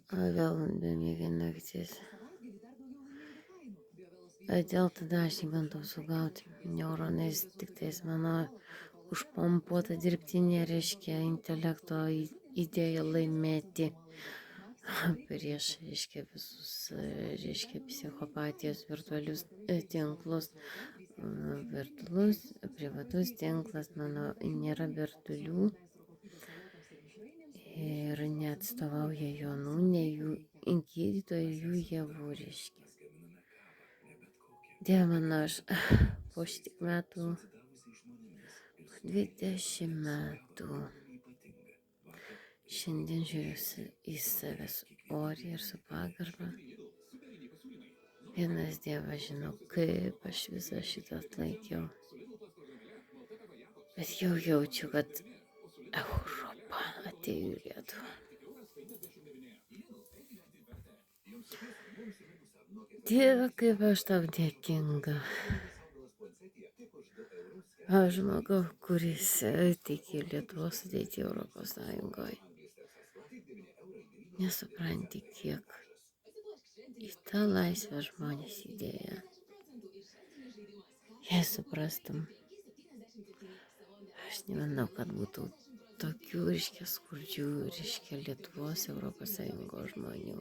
Vėl bemiegė naktis. Dėl tada aš jį bandau sugauti neuronais, tik tais mano užpompuota dirbtinė, reiškia, intelekto idėja laimėti prieš, reiškia, visus, reiškia, psichopatijos virtualius tinklus. Virtualus, privatus tinklas, mano nėra virtualių ir neatstovauja jaunų, nei jų gydytojų, jų javų, reiškia. Dieve mano, aš po šitiek metų, 20 metų, šiandien žiūriu į save su oriai ir su pagarba. Vienas Dievas žino, kaip aš visą šitą atlaikiau. Bet jau jaučiu, kad Europa atėjo į Lietuvą. Dieve, kaip aš tau dėkinga. Aš žmogau, kuris tiki Lietuvos ateitį Europos Sąjungoje. Nesupranti, kiek į tą laisvę žmonės įdėjo. Jei suprastum, aš nemanau, kad būtų tokių, reiškia, skurdžių, reiškia, Lietuvos Europos Sąjungos žmonių.